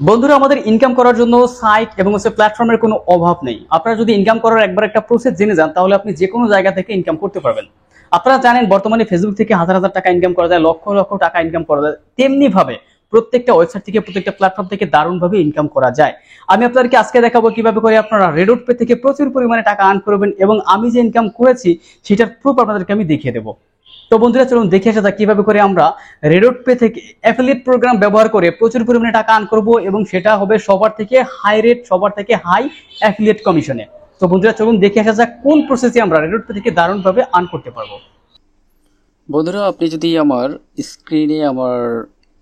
বন্ধুরা, আমাদের ইনকাম করার জন্য সাইট এবং প্ল্যাটফর্মের কোনো অভাব নেই। আপনারা যদি ইনকাম করার একবার একটা প্রসেস জেনে যান, তাহলে আপনি যে কোনো জায়গা থেকে ইনকাম করতে পারবেন। আপনারা জানেন বর্তমানে ফেসবুক থেকে হাজার হাজার টাকা ইনকাম করা যায়, লক্ষ লক্ষ টাকা ইনকাম করা যায়। তেমনি ভাবে প্রত্যেকটা ওয়েবসাইট থেকে, প্রত্যেকটা প্ল্যাটফর্ম থেকে দারুণভাবে ইনকাম করা যায়। আমি আপনাদেরকে আজকে দেখাবো কিভাবে করে আপনারা রেডট পে থেকে প্রচুর পরিমাণে টাকা আর্ন করবেন, এবং আমি যে ইনকাম করেছি সেটার প্রুফ আপনাদেরকে আমি দেখিয়ে দেবো। তো বন্ধুরা, চলুন দেখে আসা যাক কিভাবে করে আমরা রেডট পে থেকে অ্যাফিলিয়েট প্রোগ্রাম ব্যবহার করে প্রচুর পরিমাণে টাকা আর্ন করব, এবং সেটা হবে সবার থেকে হাই রেট, সবার থেকে হাই অ্যাফিলিয়েট কমিশনে। তো বন্ধুরা, চলুন দেখে আসা যাক কোন প্রসেসে আমরা রেডট পে থেকে দারুণভাবে আর্ন করতে পারবো। বন্ধুরা, আপনি যদি আমার স্ক্রিনে আমার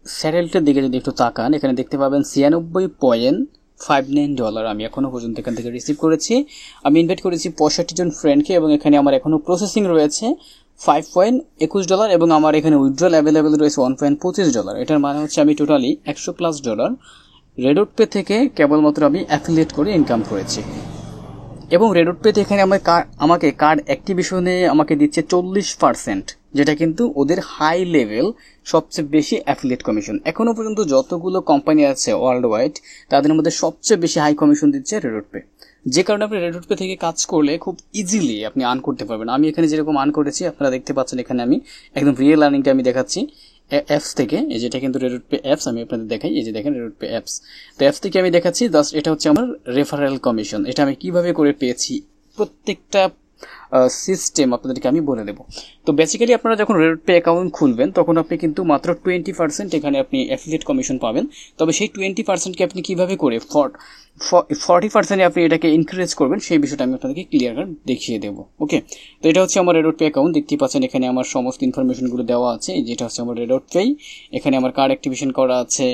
স্যারেলটার দিকে যদি একটু তাকান, এখানে দেখতে পাবেন $96.59 আমি এখনো পর্যন্ত এখান থেকে রিসিভ করেছি। আমি ইনভাইট করেছি 65 জন ফ্রেন্ডকে, এবং এখানে আমার এখনো প্রসেসিং রয়েছে $5.21, এবং আমার এখানে উইথড্রল অ্যাভেলেবেল রয়েছে $1.25। এটার মানে হচ্ছে আমি টোটালি $100+ রেডট পে থেকে কেবলমাত্র আমি অ্যাফিলিয়েট করে ইনকাম করেছি। এবং রেডট পেতে এখানে আমাকে কার্ড অ্যাক্টিভেশনে আমাকে দিচ্ছে 40%, যেটা কিন্তু ওদের হাই লেভেল সবচেয়ে বেশি অ্যাফিলিয়েট কমিশন। এখনো পর্যন্ত যতগুলো কোম্পানি আছে ওয়ার্ল্ড ওয়াইড, তাদের মধ্যে সবচেয়ে বেশি হাই কমিশন দিচ্ছে রেডট পে। যে কারণে আপনি রেডট পে থেকে কাজ করলে খুব ইজিলি আপনি আর্ন করতে পারবেন। আমি এখানে যেরকম আর্ন করেছি আপনারা দেখতে পাচ্ছেন, এখানে আমি একদম রিয়েল আর্নিংটা আমি দেখাচ্ছি অ্যাপস থেকে। এই যেটা কিন্তু রেডট পে অ্যাপস, আমি আপনাদের দেখাই। এই যে দেখেন রেডট পে অ্যাপস, তো অ্যাপস থেকে আমি দেখাচ্ছি। জাস্ট এটা হচ্ছে আমার রেফারেল কমিশন। এটা আমি কিভাবে করে পেয়েছি প্রত্যেকটা সিস্টেম আপনাদেরকে আমি বলে দেবো। তো বেসিক্যালি আপনারা যখন রেডট পে অ্যাকাউন্ট খুলবেন, তখন আপনি কিন্তু মাত্র 20% এখানে আপনি অ্যাফিলিয়েট কমিশন পাবেন। তবে সেই 20%কে আপনি কিভাবে করে 40% আপনি এটাকে ইনক্রিজ করবেন, সেই বিষয়টা আমি আপনাদেরকে ক্লিয়ার কাট দেখিয়ে দেবো। ওকে, তো এটা হচ্ছে আমার রেডট পে অ্যাকাউন্ট। দেখতেই পাচ্ছেন এখানে আমার সমস্ত ইনফরমেশনগুলো দেওয়া আছে। যেটা হচ্ছে আমার রেডট পে, এখানে আমার কার্ড অ্যাক্টিভেশন করা আছে,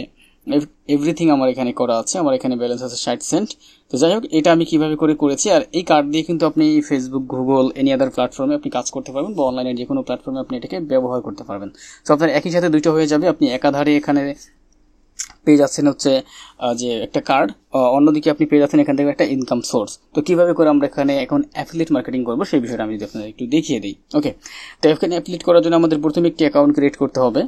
এভরিথিং আমার এখানে করা আছে। আমার এখানে ব্যালেন্স আছে 60 সেন্ট। তো যাই হোক, এটা আমি কিভাবে করে করেছি। আর এই কার্ড দিয়ে কিন্তু আপনি ফেসবুক, গুগল, এনি আদার প্ল্যাটফর্মে আপনি কাজ করতে পারবেন, বা অনলাইনের যে কোনো প্ল্যাটফর্মে আপনি এটাকে ব্যবহার করতে পারবেন। তো আপনার একই সাথে দুইটা হয়ে যাবে। আপনি একাধারে এখানে পেয়ে যাচ্ছেন হচ্ছে যে একটা কার্ড, অন্যদিকে আপনি পেয়ে যাচ্ছেন এখান থেকে একটা ইনকাম সোর্স। তো কিভাবে করে আমরা এখানে এখন অ্যাফিলিয়েট মার্কেটিং করবো, সেই বিষয়টা আমি যদি আপনাদের একটু দেখিয়ে দিই। ওকে, তো এখানে অ্যাফিলিয়েট করার জন্য আমাদের প্রথমে একটি অ্যাকাউন্ট ক্রিয়েট করতে হবে।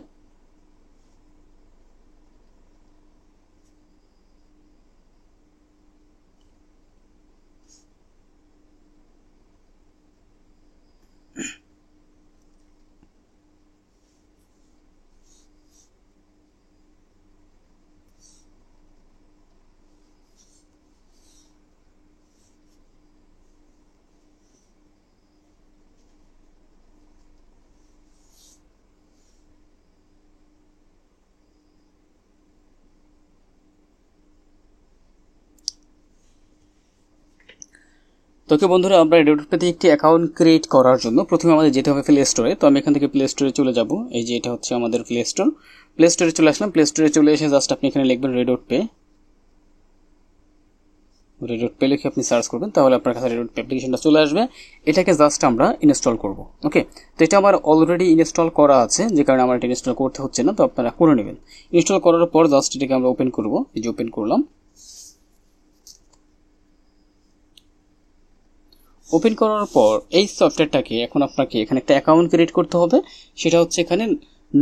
তোকে বন্ধুরা, আমরা রেডট পেতে একটি অ্যাকাউন্ট ক্রিয়েট করার জন্য প্রথমে আমাদের যেতে হবে প্লে স্টোরে। তো আমি এখান থেকে প্লে স্টোরে চলে যাব। এই যে এটা হচ্ছে আমাদের প্লে স্টোর। প্লে স্টোরে চলে আসলাম। প্লে স্টোরে চলে এসে জাস্ট আপনি এখানে লিখবেন রেডট পে। রেডট পে লিখে আপনি সার্চ করবেন, তাহলে আপনার কাছে রেডট পে অ্যাপ্লিকেশনটা চলে আসবে। এটাকে জাস্ট আমরা ইনস্টল করব। ওকে, তো এটা আমার অলরেডি ইনস্টল করা আছে, যে কারণে আমার এটা ইনস্টল করতে হচ্ছে না। তো আপনারা করে নেবেন। ইনস্টল করার পর জাস্ট এটাকে আমরা ওপেন করব। এই যে ওপেন করলাম। ওপেন করার পর এই সফটওয়্যারটাকে এখন আপনাকে এখানে একটা অ্যাকাউন্ট ক্রিয়েট করতে হবে। সেটা হচ্ছে এখানে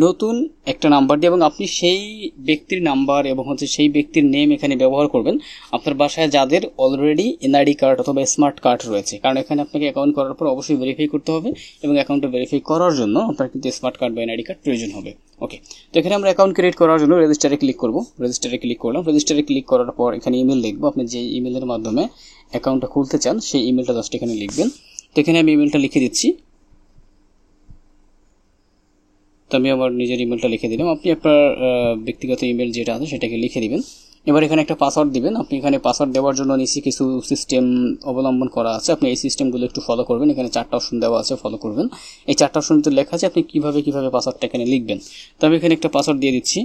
নতুন একটা নাম্বার দিয়ে, এবং আপনি সেই ব্যক্তির নাম্বার এবং হচ্ছে সেই ব্যক্তির নেম এখানে ব্যবহার করবেন আপনার বাসায় যাদের অলরেডি এনআইডি কার্ড অথবা স্মার্ট কার্ড রয়েছে। কারণ এখানে আপনাকে অ্যাকাউন্ট করার পর অবশ্যই ভেরিফাই করতে হবে, এবং অ্যাকাউন্টটা ভেরিফাই করার জন্য আপনার কিন্তু স্মার্ট কার্ড বা এনআইডি কার্ড প্রয়োজন হবে। ওকে, তো এখানে আমরা অ্যাকাউন্ট ক্রিয়েট করার জন্য রেজিস্টারে ক্লিক করব। রেজিস্টারে ক্লিক করলাম। রেজিস্টারে ক্লিক করার পর এখানে ইমেল লিখবো। আপনি যে ইমেলের মাধ্যমে অ্যাকাউন্টটা খুলতে চান সেই ইমেলটা জাস্ট এখানে লিখবেন। তো এখানে আমি ইমেলটা লিখে দিচ্ছি। তো আমি আমার নিজের ইমেলটা লিখে দিলাম। আপনি আপনার ব্যক্তিগত ইমেল যেটা আছে সেটাকে লিখে দিবেন। এবার এখানে একটা পাসওয়ার্ড দিবেন। আপনি এখানে পাসওয়ার্ড দেওয়ার জন্য নিচে কিছু সিস্টেম অবলম্বন করা আছে, আপনি এই সিস্টেমগুলো একটু ফলো করবেন। এখানে 4টা অপশন দেওয়া আছে, ফলো করবেন। এই 4টা অপশন তো লেখা আছে আপনি কিভাবে পাসওয়ার্ডটা এখানে লিখবেন। তো আমি এখানে একটা পাসওয়ার্ড দিয়ে দিচ্ছি।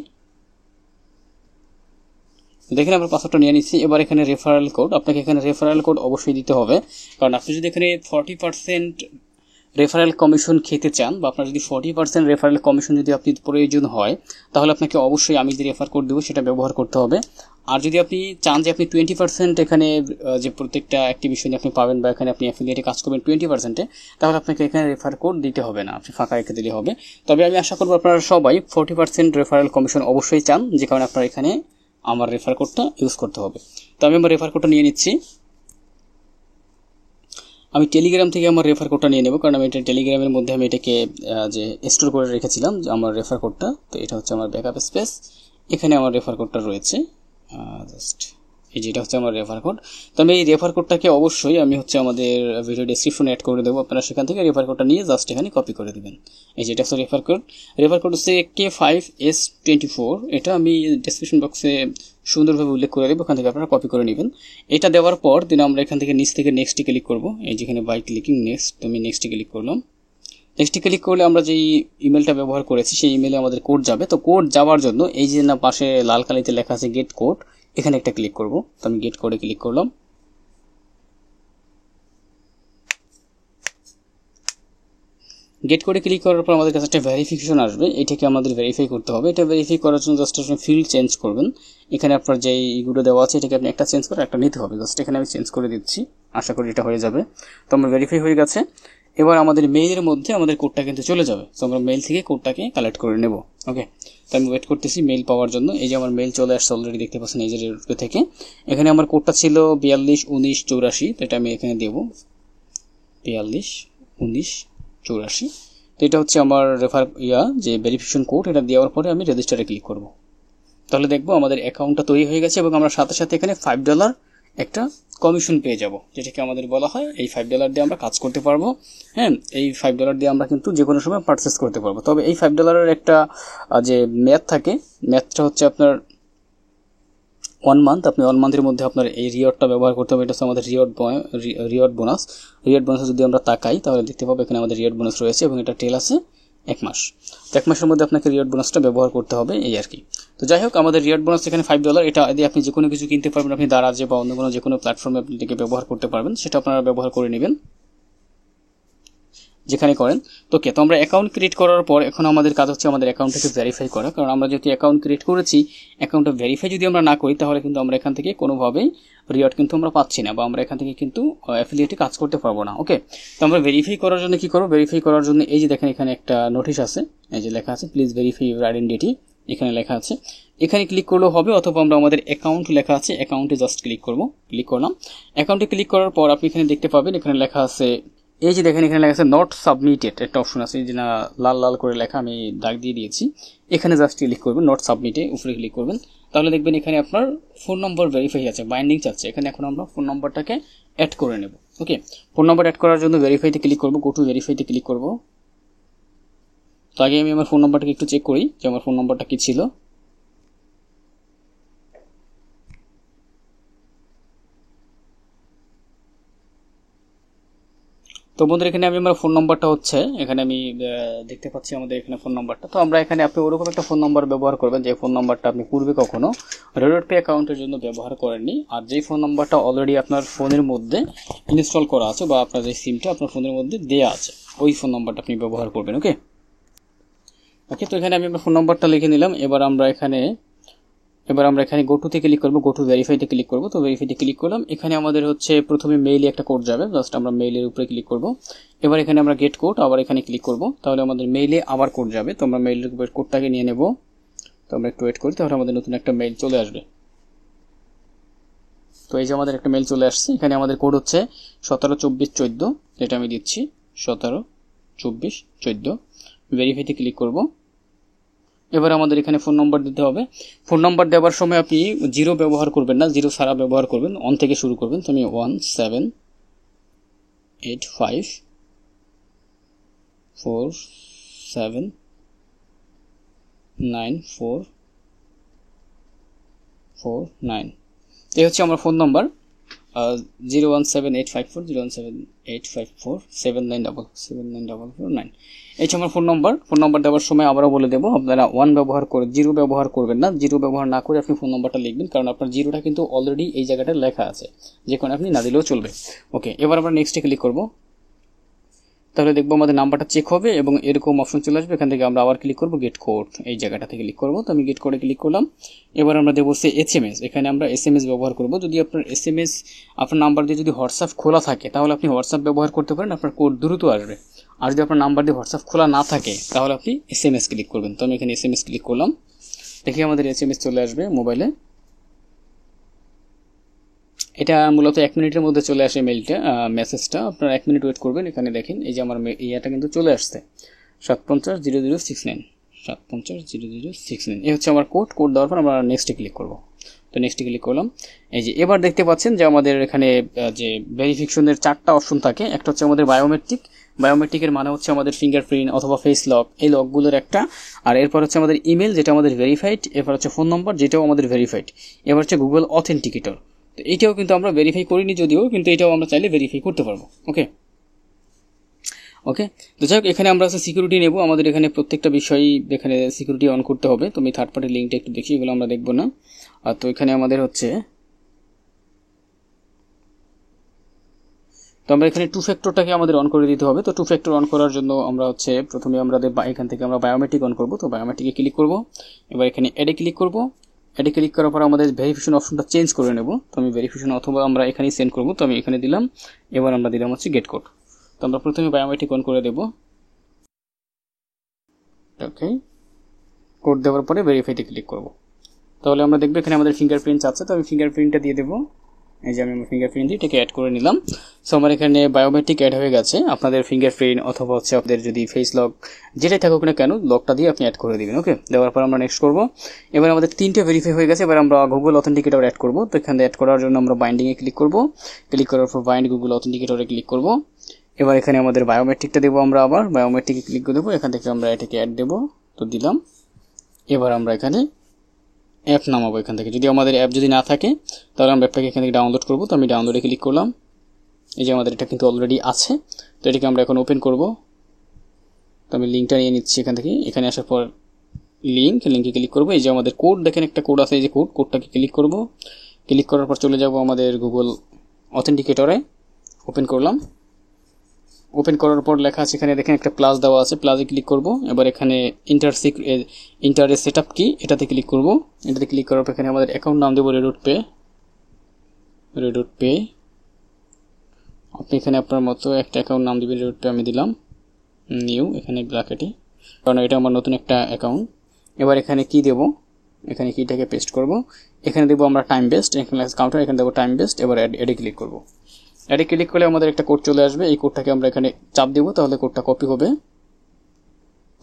দেখেন আমরা পাসওয়ার্ডটা নিয়ে নিচ্ছি। এবার এখানে রেফারেল কোড, আপনাকে এখানে রেফারেল কোড অবশ্যই দিতে হবে, কারণ আপনি যদি এখানে 40% রেফারেল কমিশন খেতে চান, বা আপনার যদি 40% রেফারেল কমিশন যদি আপনি প্রয়োজন হয়, তাহলে আপনাকে অবশ্যই আমি যে রেফার কোড দেবো সেটা ব্যবহার করতে হবে। আর যদি আপনি চান যে আপনি 20% এখানে যে প্রত্যেকটা অ্যাক্টিভিশনে আপনি পাবেন, বা এখানে আপনি অ্যাফিলিয়েটে কাজ করবেন 20%-এ, তাহলে আপনাকে এখানে রেফার কোড দিতে হবে না, আপনি ফাঁকা রেখে দিলে হবে। তবে আমি আশা করবো আপনারা সবাই 40% রেফারেল কমিশন অবশ্যই চান, যে কারণে আপনারা এখানে আমার রেফার কোডটা ইউজ করতে হবে। তো আমি আমার রেফার কোডটা নিয়ে নিচ্ছি। আমি টেলিগ্রাম থেকে আমার রেফার কোডটা নিয়ে নেব, কারণ আমি এটা টেলিগ্রামের মধ্যে আমি এটাকে যে স্টোর করে রেখেছিলাম আমার রেফার কোডটা। তো এটা হচ্ছে আমার ব্যাকআপ স্পেস, এখানে আমার রেফার কোডটা রয়েছে। জাস্ট এই যেটা হচ্ছে আমার রেফার কোড। তো আমি এই রেফার কোডটাকে অবশ্যই আমি হচ্ছে আমাদের ভিডিও ডেসক্রিপশনে অ্যাড করে দেবো, আপনারা সেখান থেকে রেফার কোডটা নিয়ে জাস্ট এখানে কপি করে দেবেন। এই যেটা হচ্ছে রেফার কোড। রেফার কোড হচ্ছে K5S24। এটা আমি ডেসক্রিপশন বক্সে সুন্দরভাবে উল্লেখ করে দেবো, ওখান থেকে আপনারা কপি করে নেবেন। এটা দেওয়ার পর দিন আমরা এখান থেকে নিচ থেকে নেক্সটে ক্লিক করব। এই যেখানে বাই ক্লিকিং নেক্সট, আমি নেক্সটে ক্লিক করলাম। নেক্সটে ক্লিক করলে আমরা যেই ইমেলটা ব্যবহার করেছি সেই ইমেলে আমাদের কোড যাবে। তো কোড যাওয়ার জন্য এই যে না পাশে লাল কালিতে লেখা আছে গেট কোড, এখানে একটা ক্লিক করব। তো আমি গেট কোডে ক্লিক করলাম। গেট কোডে ক্লিক করার পর আমাদের কাছে একটা ভেরিফিকেশন আসবে, এটাকে আমাদের ভেরিফাই করতে হবে। এটা ভেরিফাই করার জন্য জাস্ট আপনি ফিল্ড চেঞ্জ করবেন। এখানে আপনার যে এইগুলো দেওয়া আছে এটাকে আপনি একটা চেঞ্জ করে একটা নিতে হবে। জাস্ট এখানে আমি চেঞ্জ করে দিচ্ছি, আশা করি এটা হয়ে যাবে। তো আমার ভেরিফাই হয়ে গেছে। এবার আমাদের মেইলের মধ্যে আমাদের কোডটা কিন্তু চলে যাবে। তো আমরা মেইল থেকে কোডটাকে কালেক্ট করে নেব। ওকে, তো আমি ওয়েট করতেছি মেইল পাওয়ার জন্য। এই যে আমার মেইল চলে আসছে অলরেডি, দেখতে পাচ্ছেন এই যে রেডপে থেকে। এখানে আমার কোডটা ছিল 421984। তো এটা আমি এখানে দেব 421984। তো এটা হচ্ছে আমার রেফার যে ভেরিফিকেশন কোড, এটা দেওয়ার পরে আমি রেজিস্টারে ক্লিক করব। তাহলে দেখবো আমাদের অ্যাকাউন্টটা তৈরি হয়ে গেছে এবং আমরা সাথে সাথে এখানে $5 একটা কমিশন পেয়ে যাব, যেটাকে আমাদের বলা হয় এই $5 দিয়ে আমরা কাজ করতে পারবো। হ্যাঁ, এই $5 দিয়ে আমরা কিন্তু যে কোনো সময় পারচেস করতে পারবো। তবে এই $5 একটা যে ম্যাথ থাকে, ম্যাথটা হচ্ছে আপনার 1 মান্থ। আপনি 1 মান্থের মধ্যে আপনার এই রিওয়ার্ডটা ব্যবহার করতে হবে। এটা হচ্ছে আমাদের রিওয়ার্ড বোনাস। রিওয়ার্ড বোনাসে যদি আমরা তাকাই তাহলে দেখতে পাবো এখানে আমাদের রিওয়ার্ড বোনাস রয়েছে এবং এটা টেল আছে 1 মাস। তো 1 মাসের মধ্যে আপনাকে রিওয়ার্ড বোনাসটা ব্যবহার করতে হবে, এই আর কি। তো যাই হোক, আমাদের রিওয়ার্ড বোনাস এখানে $5। এটা দিয়ে আপনি যে কোনো কিছু কিনতে পারবেন, আপনি দারাজে বা অন্য কোনো যে কোনো প্ল্যাটফর্মে আপনি এটাকে ব্যবহার করতে পারবেন, সেটা আপনারা ব্যবহার করে নেবেন যেখানে করেন। তো তো আমরা অ্যাকাউন্ট ক্রিয়েট করার পর এখন আমাদের কাজ হচ্ছে আমাদের অ্যাকাউন্টটাকে ভেরিফাই করা। কারণ আমরা যেহেতু অ্যাকাউন্ট ক্রিয়েট করেছি, অ্যাকাউন্টটা ভেরিফাই যদি আমরা না করি তাহলে কিন্তু আমরা এখান থেকে কোনোভাবেই রিওয়ার্ড কিন্তু আমরা পাচ্ছি না, বা আমরা এখান থেকে কিন্তু অ্যাফিলিয়েটে কাজ করতে পারবো না। ওকে, তো আমরা ভেরিফাই করার জন্য কি করবো? ভেরিফাই করার জন্য এই যে দেখেন এখানে একটা নোটিশ আছে, এই যে লেখা আছে প্লিজ ভেরিফাই ইউর আইডেন্টিটি, এখানে লেখা আছে। এখানে ক্লিক করলেও হবে, অথবা আমরা আমাদের অ্যাকাউন্ট লেখা আছে অ্যাকাউন্টে জাস্ট ক্লিক করব। ক্লিক করলাম। অ্যাকাউন্টে ক্লিক করার পর আপনি এখানে দেখতে পাবেন এখানে লেখা আছে, এই যে দেখেন এখানে লেখা আছে নট সাবমিটেড, একটা অপশন আছে যে না লাল লাল করে লেখা, আমি দাগ দিয়ে দিয়েছি। এখানে জাস্ট ক্লিক করবেন, নট সাবমিটে উপরে ক্লিক করবেন। তাহলে দেখবেন এখানে আপনার ফোন নম্বর ভেরিফাই আছে, বাইন্ডিং চাচ্ছে। এখানে এখন আমরা ফোন নম্বরটাকে অ্যাড করে নেব। ওকে, ফোন নম্বর অ্যাড করার জন্য ভেরিফাইতে ক্লিক করব, গো টু ভেরিফাইতে ক্লিক করব। তো আগে আমি আমার ফোন নম্বরটাকে একটু চেক করি যে আমার ফোন নম্বরটা কি ছিল। তো বন্ধুরা এখানে আমি আমার ফোন নম্বরটা হচ্ছে এখানে আমি দেখতে পাচ্ছি আমাদের এখানে ফোন নম্বরটা। তো আমরা এখানে আপনি ওরকম একটা ফোন নম্বর ব্যবহার করবেন যে ফোন নম্বরটা আপনি পূর্বে কখনো রেডট পে অ্যাকাউন্টের জন্য ব্যবহার করেননি, আর যেই ফোন নম্বরটা অলরেডি আপনার ফোনের মধ্যে ইনস্টল করা আছে বা আপনার যে সিমটা আপনার ফোনের মধ্যে দেওয়া আছে ওই ফোন নম্বরটা আপনি ব্যবহার করবেন। ওকে ওকে, তো এখানে আমি আমার ফোন নম্বরটা লিখে নিলাম। এবার আমরা এখানে গো টুতে ক্লিক করবো, গো টু ভেরিফাইতে ক্লিক করবো। তো ভেরিফাইতে ক্লিক করলাম। এখানে আমাদের হচ্ছে প্রথমে মেইলে একটা কোড যাবে, জাস্ট আমরা মেইলের উপরে ক্লিক করব। এবার এখানে আমরা গেট কোড, আবার এখানে ক্লিক করব, তাহলে আমাদের মেইলে আবার কোড যাবে। তো আমরা মেইলের উপরে কোডটাকে নিয়ে নেব। তো আমরা একটু ওয়েট করি, তাহলে আমাদের নতুন একটা মেইল চলে আসবে। তো এই যে আমাদের একটা মেইল চলে আসছে। এখানে আমাদের কোড হচ্ছে 172414, যেটা আমি দিচ্ছি 172414। ভেরিফাইতে ক্লিক করব। এবার আমাদের এখানে ফোন নম্বর দিতে হবে। ফোন নম্বর দেওয়ার সময় আপনি 0 ব্যবহার করবেন না, 0 ছাড়া ব্যবহার করবেন, 1 থেকে শুরু করবেন। তো আমি 1785479449, এই হচ্ছে আমার ফোন নম্বর। 0178540785479779449। এই হচ্ছে আমার ফোন নম্বর। ফোন নম্বর দেওয়ার সময় আবারও বলে দেবো, আপনারা 1 ব্যবহার করে 0 ব্যবহার করবেন না। 0 ব্যবহার না করে আপনি ফোন নম্বরটা লিখবেন, কারণ আপনার 0টা কিন্তু অলরেডি এই জায়গাটায় লেখা আছে, যে কোনো আপনি না দিলেও চলবে। ওকে, এবার আমরা নেক্সটে ক্লিক করব। তাহলে দেখবো আমাদের নাম্বারটা চেক হবে এবং এরকম অপশন চলে আসবে। এখান থেকে আমরা আবার ক্লিক করব গেট কোড, এই জায়গাটাতে ক্লিক করব। তো আমি গেট কোডে ক্লিক করলাম। এবার আমরা দেবো সে SMS, এখানে আমরা SMS ব্যবহার করব। যদি আপনার SMS আপনার নাম্বার দিয়ে যদি হোয়াটসঅ্যাপ খোলা থাকে তাহলে আপনি হোয়াটসঅ্যাপ ব্যবহার করতে পারেন, আপনার কোড দ্রুত আসবে। আর যদি আপনার নাম্বার দিয়ে হোয়াটসঅ্যাপ খোলা না থাকে তাহলে আপনি SMS ক্লিক করবেন। তো আমি এখানে SMS ক্লিক করলাম, দেখি আমাদের SMS চলে আসবে মোবাইলে। এটা মূলত 1 মিনিটের মধ্যে চলে আসে মেলটা, মেসেজটা। আপনারা 1 মিনিট ওয়েট করবেন। এখানে দেখেন এই যে আমার ইয়াটা কিন্তু চলে আসছে 7500069, 7500069। এই হচ্ছে আমার কোড দেওয়ার পর আমরা নেক্সটে ক্লিক করব। তো নেক্সটে ক্লিক করলাম। এই যে এবার দেখতে পাচ্ছেন যে আমাদের এখানে যে ভেরিফিকেশনের 4টা অপশন থাকে। একটা হচ্ছে আমাদের বায়োমেট্রিকের মানে হচ্ছে আমাদের ফিঙ্গারপ্রিন্ট অথবা ফেস লক, এই লকগুলোর একটা। আর এরপর হচ্ছে আমাদের ইমেল, যেটা আমাদের ভেরিফাইড। এরপর হচ্ছে ফোন নম্বর, যেটাও আমাদের ভেরিফাইড। এবার হচ্ছে গুগল অথেন্টিকেটর। তো এইটাও কিন্তু আমরা ভেরিফাই করিনি যদিও, কিন্তু এটাও আমরা চাইলে ভেরিফাই করতে পারবো। ওকে, তো যাই হোক, এখানে আমরা হচ্ছে সিকিউরিটি নেব। আমাদের এখানে প্রত্যেকটা বিষয়ই এখানে সিকিউরিটি অন করতে হবে। তো আমি থার্ড পার্টি লিঙ্কটা একটু দেখি, এগুলো আমরা দেখবো না। আর তো এখানে আমাদের হচ্ছে, তো আমরা এখানে 2 ফ্যাক্টরটাকে আমাদের অন করে দিতে হবে। তো 2 ফ্যাক্টর অন করার জন্য আমরা হচ্ছে প্রথমে আমাদের এখান থেকে আমরা বায়োমেট্রিক অন করব। তো বায়োমেট্রিকে ক্লিক করব। এবার এখানে অ্যাডে ক্লিক করব। অ্যাডে ক্লিক করার পর আমাদের ভেরিফিকেশন অপশনটা চেঞ্জ করে নেব। তো আমি ভেরিফিকেশন অথবা আমরা এখানেই সেন্ড করব। তো আমি এখানে দিলাম। এবার আমরা দিলাম হচ্ছে গেট কোড। তো আমরা প্রথমে বায়োমেট্রিক অন করে দেব। ওকে, কোড দেওয়ার পরে ভেরিফাইতে ক্লিক করব। তাহলে আমরা দেখব এখানে আমাদের ফিঙ্গারপ্রিন্ট আছে। তো আমি ফিঙ্গারপ্রিন্টটা দিয়ে দেবো। এই যে আমি আমার ফিঙ্গারপ্রিন্ট দিয়ে এটাকে অ্যাড করে নিলাম। সো আমার এখানে বায়োমেট্রিক অ্যাড হয়ে গেছে। আপনাদের ফিঙ্গারপ্রিন্ট অথবা হচ্ছে আপনাদের যদি ফেস লক যেটাই থাকুক না কেন, লকটা দিয়ে আপনি অ্যাড করে দিবেন। ওকে, দেওয়ার পর আমরা নেক্সট করব। এবার আমাদের 3টে ভেরিফাই হয়ে গেছে। এবার আমরা গুগল অথেন্টিকেটর অ্যাড করব। তো এখানে অ্যাড করার জন্য আমরা বাইন্ডিংয়ে ক্লিক করব। ক্লিক করার পর বাইন্ড গুগল অথেন্টিকেটরে ক্লিক করব। এবার এখানে আমাদের বায়োমেট্রিকটা দেবো। আমরা আবার বায়োমেট্রিকে ক্লিক করে দেবো। এখান থেকে আমরা এটাকে অ্যাড দেবো। তো দিলাম। এবার আমরা এখানে অ্যাপ নামাবো এখান থেকে। যদি আমাদের অ্যাপ যদি না থাকে তাহলে আমরা অ্যাপটাকে এখান থেকে ডাউনলোড করবো। তো আমি ডাউনলোডে ক্লিক করলাম। এই যে আমাদের এটা কিন্তু অলরেডি আছে। তো এটাকে আমরা এখন ওপেন করব। তো আমি লিঙ্কটা নিয়ে নিচ্ছি এখান থেকে। এখানে আসার পর লিঙ্কে ক্লিক করবো। এই যে আমাদের কোড দেখেন, একটা কোড আছে। এই যে কোডটাকে ক্লিক করব। ক্লিক করার পর চলে যাব আমাদের গুগল অথেন্টিকেটরে। ওপেন করলাম। ওপেন করার পর লেখা আছে এখানে দেখেন একটা প্লাস দেওয়া আছে। প্লাসে ক্লিক করব। এবার এখানে ইন্টার সেটআপ কি, এটাতে ক্লিক করব। এটাতে ক্লিক করার পর এখানে আমাদের অ্যাকাউন্ট নাম দেবো রেডউড পে। আপনি এখানে আপনার মতো একটা অ্যাকাউন্ট নাম দিবেন। রেডউড পে আমি দিলাম নিউ, এখানে ব্র্যাকেটে, কারণ এটা আমার নতুন একটা অ্যাকাউন্ট। এবার এখানে কি দেব, এখানে কিটাকে পেস্ট করব। এখানে দেবো আমরা টাইম বেস্ট, এখানে কাউন্টার, এখানে দেবো টাইম বেস্ট। এবার অ্যাডে ক্লিক করব। অ্যাডে ক্লিক করলে আমাদের একটা কোড চলে আসবে। এই কোডটাকে আমরা এখানে চাপ দেবো, তাহলে কোডটা কপি হবে।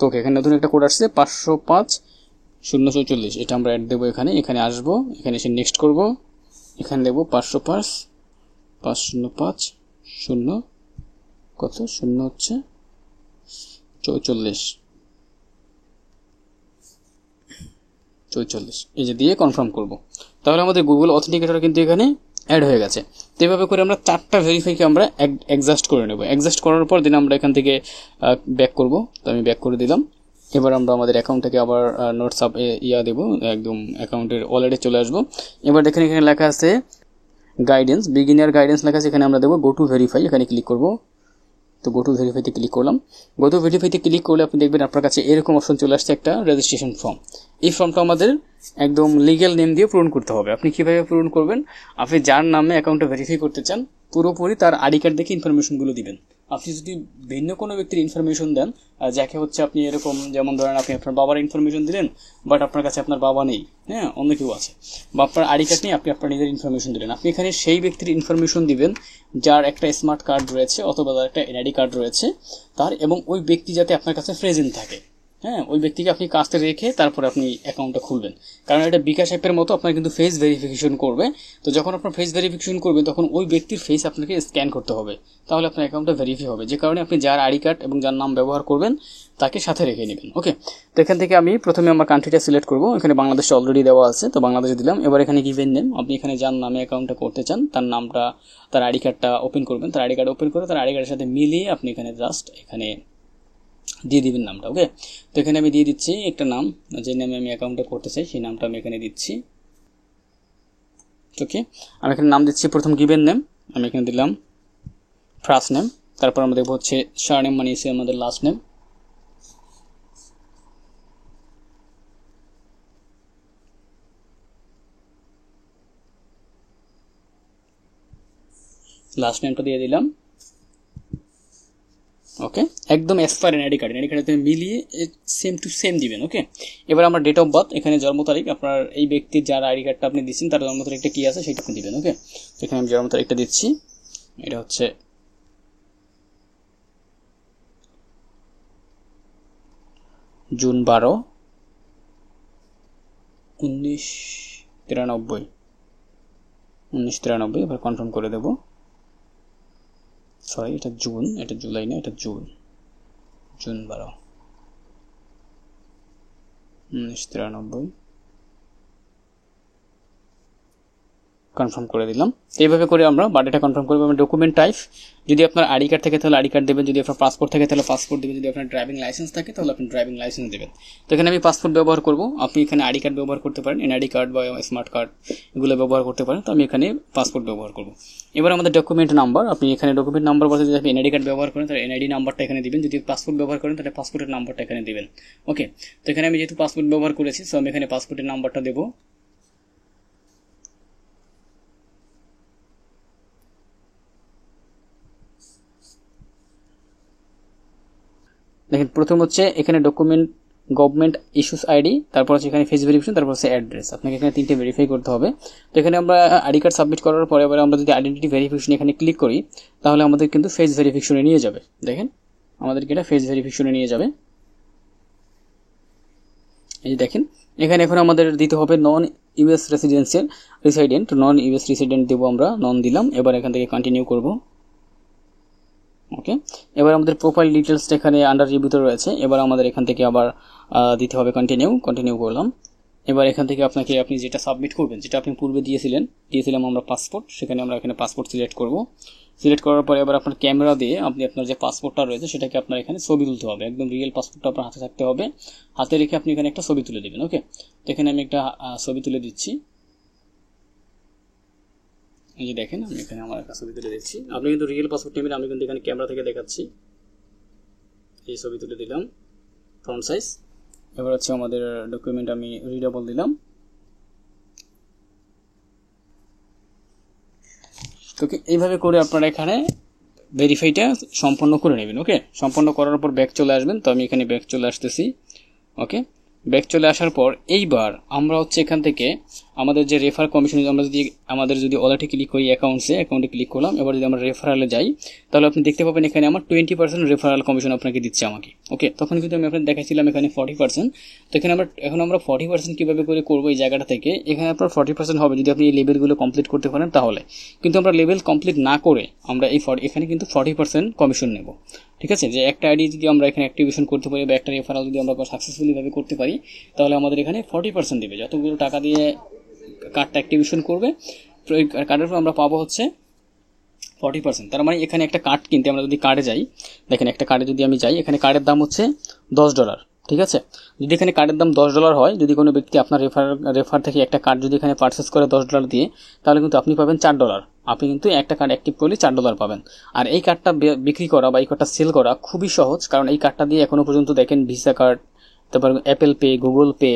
তো ওকে, এখানে নতুন একটা কোড আসছে 505-044। এটা আমরা অ্যাড দেবো এখানে। এখানে আসবো, এখানে এসে নেক্সট করব। এখানে দেবো 505-505-0 কত 0 হচ্ছে 44। এই যে দিয়ে কনফার্ম করব। তাহলে আমাদের গুগল অথেন্টিকেটর কিন্তু এখানে অ্যাড হয়ে গেছে। তো এভাবে করে আমরা 4টা ভেরিফাইকে আমরা অ্যাডজাস্ট করে নেব। অ্যাডজাস্ট করার পর দিন আমরা এখান থেকে ব্যাক করব। তো আমি ব্যাক করে দিলাম। এবার আমরা আমাদের অ্যাকাউন্ট থেকে আবার নোটস আপ দেবো, একদম অ্যাকাউন্টের ওয়ালেটে চলে আসবো। এবার দেখেন এখানে লেখা আছে গাইডেন্স, বিগিনার গাইডেন্স লেখা আছে। এখানে আমরা দেবো গো টু ভেরিফাই, এখানে ক্লিক করব। তো গো টু ভেরিফাইতে ক্লিক করলাম। গো টু ভেরিফাইতে ক্লিক করলে আপনি দেখবেন আপনার কাছে এরকম অপশন চলে আসছে, একটা রেজিস্ট্রেশন ফর্ম। এই ফর্মটা আমাদের একদম লিগ্যাল নেম দিয়ে পূরণ করতে হবে। আপনি কিভাবে পূরণ করবেন, আপনি যার নামে অ্যাকাউন্টটা ভেরিফাই করতে চান পুরোপুরি তার আইডি কার্ড দেখে ইনফরমেশনগুলো দিবেন। আপনি যদি ভিন্ন কোনো ব্যক্তির ইনফরমেশন দেন, যাকে হচ্ছে আপনি এরকম, যেমন ধরেন আপনি আপনার বাবার ইনফরমেশন দিলেন, বাট আপনার কাছে আপনার বাবা নেই, হ্যাঁ, অন্য কেউ আছে, বা আপনার আইডি কার্ড নেই, আপনি আপনার নিজের ইনফরমেশন দিলেন। আপনি এখানে সেই ব্যক্তির ইনফরমেশন দিবেন যার একটা স্মার্ট কার্ড রয়েছে অথবা তার একটা এনআইডি কার্ড রয়েছে তার, এবং ওই ব্যক্তি যাতে আপনার কাছে প্রেজেন্ট থাকে। হ্যাঁ, ওই ব্যক্তিকে আপনি কাছে রেখে তারপরে আপনি অ্যাকাউন্টটা খুলবেন। কারণ এটা বিকাশ অ্যাপের মতো আপনার কিন্তু ফেস ভেরিফিকেশন করবে। তো যখন আপনার ফেস ভেরিফিকেশন করবে তখন ওই ব্যক্তির ফেস আপনাকে স্ক্যান করতে হবে, তাহলে আপনার অ্যাকাউন্টটা ভেরিফাই হবে। যে কারণে আপনি যার আইডি কার্ড এবং যার নাম ব্যবহার করবেন তাকে সাথে রেখে নেবেন। ওকে, তো এখান থেকে আমি প্রথমে আমার কান্ট্রিটা সিলেক্ট করবো। এখানে বাংলাদেশ অলরেডি দেওয়া আছে, তো বাংলাদেশে দিলাম। এবার এখানে গিভেন নেম, আপনি এখানে যার নামে অ্যাকাউন্টটা করতে চান তার নামটা, তার আইডি কার্ডটা ওপেন করবেন। তার আইডি কার্ড ওপেন করে তার আইডি কার্ডের সাথে মিলিয়ে আপনি এখানে জাস্ট এখানে দিয়ে দিবেন নামটা। ওকে, তো এখানে আমি দিয়ে দিচ্ছি একটা নাম, যে নামে আমি অ্যাকাউন্টটা করতে চাই সেই নামটা আমি এখানে দিচ্ছি। ওকে, আমি এখানে নাম দিচ্ছি প্রথম গিভেন নেম, আমি এখানে দিলাম ফার্স্ট নেম। তারপর আমরা দেখবো হচ্ছে সারনেম, মানে আমাদের লাস্ট নেম। লাস্ট নেমটা দিয়ে দিলাম। ওকে, একদম এক্সপায়ার আইডি কার্ডে মিলিয়ে সেম টু সেম দিবেন। ওকে, এবার আমরা ডেট অফ বার্থ, এখানে জন্ম তারিখ, আপনার এই ব্যক্তির যার আইডি কার্ডটা আপনি দিচ্ছেন তার জন্ম তারিখটা কি আছে সেটা আপনি দিবেন। ওকে, এখানে আমি জন্ম তারিখটা দিচ্ছি, এটা হচ্ছে জুন 12, 1993। এবার কনফার্ম করে দেব। সরি, এটা জুন, এটা জুলাই না, এটা জুন 12, 1993। কনফার্ম করে দিলাম। এইভাবে করে আমরা বার্থডেটা কনফার্ম করবো। ডকুমেন্ট টাইপ, যদি আপনার আইডি কার্ড থাকে তাহলে আইডি কার্ড দেবেন, যদি আপনার পাসপোর্ট থাকে তাহলে পাসপোর্ট দেবেন, যদি আপনার ড্রাইভিং লাইসেন্স থাকে তাহলে আপনি ড্রাইভিং লাইসেন্স দেবেন। তো এখানে আমি পাসপোর্ট ব্যবহার করব, আপনি এখানে আইডি কার্ড ব্যবহার করতে পারেন, এনআইডি কার্ড বা স্মার্ট কার্ড এগুলো ব্যবহার করতে পারেন। তো আমি এখানে পাসপোর্ট ব্যবহার করব। এবার আমাদের ডকুমেন্ট নাম্বার, আপনি এখানে ডকুমেন্ট নাম্বার বলতে যদি আপনি এনআইডি কার্ড ব্যবহার করেন তাহলে এনআইডি নাম্বারটা এখানে দিবেন, যদি পাসপোর্ট ব্যবহার করেন তাহলে পাসপোর্টের নাম্বারটা এখানে দিবেন। ওকে, তো এখানে আমি যেহেতু পাসপোর্ট ব্যবহার করেছি সো আমি এখানে পাসপোর্টের নাম্বারটা দেবো। দেখেন, প্রথম হচ্ছে এখানে ডকুমেন্ট গভর্নমেন্ট ইস্যুস আইডি, তারপর হচ্ছে এখানে ফেস ভেরিফিকেশন, তারপর হচ্ছে অ্যাড্রেস। আপনাকে এখানে 3টে ভেরিফাই করতে হবে। তো এখানে আমরা আইডি কার্ড সাবমিট করার পরে এবার আমরা যদি আইডেন্টিটি ভেরিফিকেশন এখানে ক্লিক করি তাহলে আমাদের কিন্তু ফেস ভেরিফিকেশনে নিয়ে যাবে। দেখেন, আমাদেরকে এটা ফেস ভেরিফিকেশনে নিয়ে যাবে। এই যে দেখেন, এখানে এখন আমাদের দিতে হবে নন ইউএস রেসিডেন্ট, নন ইউএস রেসিডেন্ট দেবো আমরা, নন দিলাম। এবার এখান থেকে কন্টিনিউ করব। ওকে, এবার আমাদের প্রোফাইল ডিটেলসটা এখানে আন্ডার রিভিউতে রয়েছে। এবার আমাদের এখান থেকে আবার দিতে হবে কন্টিনিউ করলাম। এবার এখান থেকে আপনি যেটা সাবমিট করবেন, যেটা আপনি পূর্বে দিয়েছিলাম আমরা পাসপোর্ট, সেখানে আমরা এখানে পাসপোর্ট সিলেক্ট করব। সিলেক্ট করার পরে এবার আপনার ক্যামেরা দিয়ে আপনি আপনার যে পাসপোর্টটা রয়েছে সেটাকে আপনার এখানে ছবি তুলতে হবে, একদম রিয়েল পাসপোর্টটা আপনার হাতে থাকতে হবে, হাতে রেখে আপনি এখানে একটা ছবি তুলে দেবেন। ওকে, তো এখানে আমি একটা ছবি তুলে দিচ্ছি। এই যে দেখেন, আমি এখানে আমার একটা ছবি তুলে দিচ্ছি। আপনি কিন্তু রিয়েল পাসপোর্ট নেবেন, আমি কিন্তু এখানে ক্যামেরা থেকে দেখাচ্ছি। এই ছবি তুলে দিলাম ফ্রন্ট সাইজ। এবার হচ্ছে আমাদের ডকুমেন্ট আমি রিডেবল দিলাম। তো এইভাবে করে আপনারা এখানে ভেরিফাইটা সম্পন্ন করে নেবেন। ওকে, সম্পন্ন করার পর ব্যাক চলে আসবেন। তো আমি এখানে ব্যাক চলে আসতেছি। ওকে, ব্যাক চলে আসার পর এইবার আমরা হচ্ছে এখান থেকে আমাদের যে রেফার কমিশন, আমরা যদি ওয়ালেটে ক্লিক করি, অ্যাকাউন্টে ক্লিক করলাম। এবার যদি আমরা রেফারালে যাই তাহলে আপনি দেখতে পাবেন এখানে আমার 20% রেফারাল কমিশন আপনাকে দিচ্ছে আমাকে। ওকে, তখন কিন্তু আমি আপনাদের দেখাচ্ছিলাম এখানে 40%। তো এখানে আমরা 40% কীভাবে করে করবো এই জায়গাটা থেকে, এখানে আপনার 40% হবে যদি আপনি এই লেভেলগুলো কমপ্লিট করতে পারেন তাহলে। কিন্তু আমরা লেভেল কমপ্লিট না করে আমরা এখানে কিন্তু 40% কমিশন নেব। ঠিক আছে, যে একটা আইডি যদি আমরা এখানে অ্যাক্টিভেশন করতে পারি বা একটা রেফারাল যদি আমরা সাকসেসফুলিভাবে করতে পারি তাহলে আমাদের এখানে 40% দেবে। যতগুলো টাকা দিয়ে কার্ডটা অ্যাক্টিভেশন করবে কার্ডের উপর আমরা পাবো হচ্ছে 40%। তার মানে এখানে একটা কার্ড কিনতে আমরা যদি কার্ডে যাই, দেখেন একটা কার্ডে যদি আমি যাই, এখানে কার্ডের দাম হচ্ছে $10। ঠিক আছে, যদি এখানে কার্ডের দাম $10 হয়, যদি কোনো ব্যক্তি আপনার রেফার থেকে একটা কার্ড যদি এখানে পারচেস করে $10 দিয়ে, তাহলে কিন্তু আপনি পাবেন $4। আপনি কিন্তু একটা কার্ড অ্যাক্টিভ করলে $4 পাবেন। আর এই কার্ডটা বিক্রি করা বা এই কার্ডটা সেল করা খুবই সহজ, কারণ এই কার্ডটা দিয়ে এখনো পর্যন্ত দেখেন ভিসা কার্ড, তারপর Apple pay, Google pay,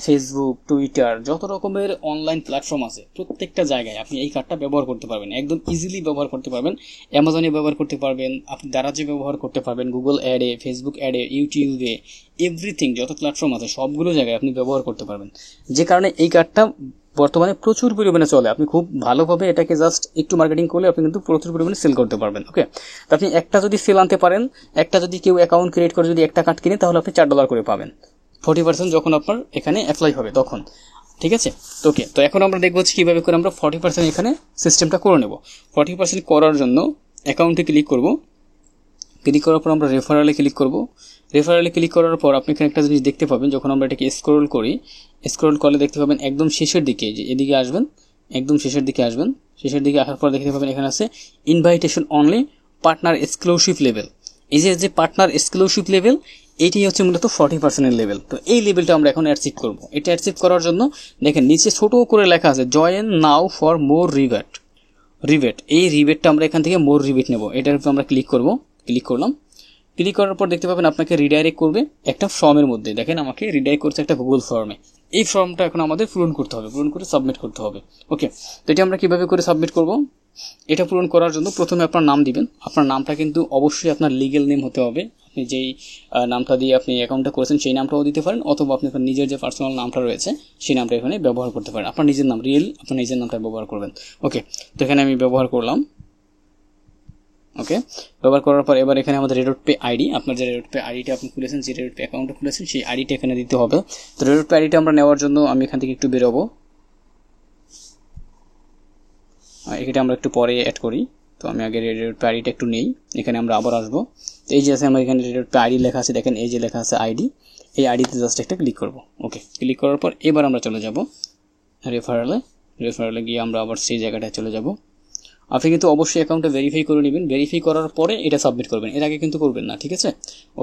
Facebook, Twitter, যত রকমের অনলাইন প্ল্যাটফর্ম আছে প্রত্যেকটা জায়গায় আপনি এই কার্ডটা ব্যবহার করতে পারবেন, একদম ইজিলি ব্যবহার করতে পারবেন। অ্যামাজনে ব্যবহার করতে পারবেন, আপনি দারাজে ব্যবহার করতে পারবেন, গুগল অ্যাডে, ফেসবুক অ্যাডে, ইউটিউবে, এভরিথিং যত প্ল্যাটফর্ম আছে সবগুলো জায়গায় আপনি ব্যবহার করতে পারবেন। যে কারণে এই কার্ডটা বর্তমানে প্রচুর পরিমাণে চলে। আপনি খুব ভালোভাবে এটাকে জাস্ট একটু মার্কেটিং করলে আপনি কিন্তু প্রচুর পরিমাণে সেল করতে পারবেন। ওকে, তো আপনি একটা যদি সেল আনতে পারেন, একটা যদি কেউ অ্যাকাউন্ট ক্রিয়েট করে যদি একটা কার্ড কিনে তাহলে আপনি $4 করে পাবেন। 40% যখন আপনার এখানে অ্যাপ্লাই হবে তখন। ঠিক আছে, তো ওকে, তো এখন আমরা দেখবো কীভাবে করে আমরা 40% এখানে সিস্টেমটা করে নেব। 40% করার জন্য অ্যাকাউন্টে ক্লিক করব। ক্লিক করার পর আমরা রেফারালে ক্লিক করব। রেফারালে ক্লিক করার পর আপনি এখানে একটা জিনিস দেখতে পাবেন, যখন আমরা এটাকে স্ক্রল করি, স্ক্রল করলে দেখতে পাবেন একদম শেষের দিকে, যে এদিকে আসবেন, একদম শেষের দিকে আসবেন। শেষের দিকে আসার পর দেখতে পাবেন এখানে আছে invitation only partner exclusive level. এই যে পার্টনার এক্সক্লুসিভ লেভেল, এইটি হচ্ছে মূলত 40% লেভেল। তো এই লেভেলটা আমরা এখন অ্যাচিভ করব। এটা অ্যাচিভ করার জন্য দেখেন নিচে ছোট করে লেখা আছে join now for more rebate. এই রিবেটটা আমরা এখান থেকে মোর রিবেট নেব। এটার উপর আমরা ক্লিক করব। ক্লিক করলাম। ক্লিক করার পর দেখতে পাবেন আপনাকে রিডাইরেক্ট করবে একটা ফর্মের মধ্যে। দেখেন আমাকে রিডাইরেক্ট করছে একটা গুগল ফর্মে। এই ফর্মটা এখন আমাদের পূরণ করতে হবে, পূরণ করে সাবমিট করতে হবে। ওকে, তো এটা আমরা কিভাবে করে সাবমিট করব, এটা পূরণ করার জন্য প্রথমে আপনার নাম দিবেন। আপনার নামটা কিন্তু অবশ্যই আপনার লিগ্যাল নেম হতে হবে। আপনি যেই নামটা দিয়ে আপনি অ্যাকাউন্টটা করেছেন সেই নামটাও দিতে পারেন, অথবা আপনি আপনার নিজের যে পার্সোনাল নামটা রয়েছে সেই নামটা এখানে ব্যবহার করতে পারেন। আপনার নিজের নাম রিয়েল, আপনার নিজের নামটা ব্যবহার করবেন। ওকে, তো এখানে আমি ব্যবহার করলাম। ওকে, ব্যবহার করার পর এবার এখানে আমাদের রেডট পে আইডি, আপনার যে রেডট পে আইডিটা আপনি খুলেছেন, যে রেডট পে অ্যাকাউন্টটা খুলেছেন সেই আইডিটা এখানে দিতে হবে। তো রেডট পে আইডিটা আমরা নেওয়ার জন্য আমি এখান থেকে একটু বেরোবো, এটা আমরা একটু পরে অ্যাড করি। তো আমি আগে রেডট পে আইডিটা একটু নেই, এখানে আমরা আবার আসবো। তো এই যে আছে আমার এখানে রেডট পে আইডি লেখা আছে, দেখেন এই যে লেখা আছে আইডি, এই আইডিতে জাস্ট একটা ক্লিক করব। ওকে, ক্লিক করার পর এবার আমরা চলে যাব রেফারেলে গিয়ে আমরা আবার সেই জায়গাটায় চলে যাব। আপনি কিন্তু অবশ্যই অ্যাকাউন্টটা ভেরিফাই করে নেবেন, ভেরিফাই করার পরে এটা সাবমিট করবেন, এর আগে কিন্তু করবেন না, ঠিক আছে?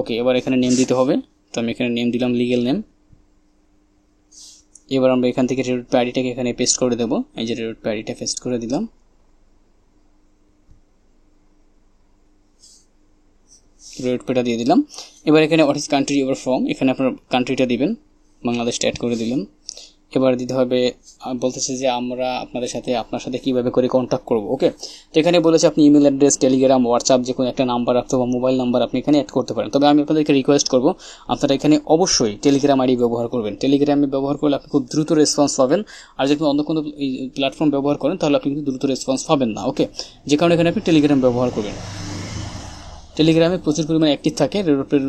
ওকে, এবার এখানে নেম দিতে হবে। তো আমি এখানে নেম দিলাম লিগ্যাল নেম। এবার আমরা এখান থেকে রেডট পে আইডিটাকে এখানে পেস্ট করে দেবো। এই যে রেডট পে আইডিটা পেস্ট করে দিলাম। রেডট পেটা দিয়ে দিলাম। এবার এখানে what is country your from, এখানে আপনার কান্ট্রিটা দিবেন, বাংলাদেশটা অ্যাড করে দিলাম। এবার দিতে হবে, বলতেছে যে আমরা আপনার সাথে কিভাবে করে কন্ট্যাক্ট করব। ওকে, তো এখানে বলেছে আপনি ইমেল অ্যাড্রেস, টেলিগ্রাম, হোয়াটসঅ্যাপ যে কোনো একটা নাম্বার অথবা মোবাইল নাম্বার আপনি এখানে অ্যাড করতে পারেন। তবে আমি আপনাদেরকে রিকোয়েস্ট করব আপনারা এখানে অবশ্যই টেলিগ্রাম আইডি ব্যবহার করবেন। টেলিগ্রামে ব্যবহার করলে আপনি খুব দ্রুত রেসপন্স পাবেন। আর যদি অন্য কোনো প্ল্যাটফর্ম ব্যবহার করেন তাহলে আপনি কিন্তু দ্রুত রেসপন্স পাবেন না। ওকে, যে কারণে এখানে আপনি টেলিগ্রাম ব্যবহার করবেন। টেলিগ্রামে প্রচুর পরিমাণে অ্যাক্টিভ থাকে রেডটের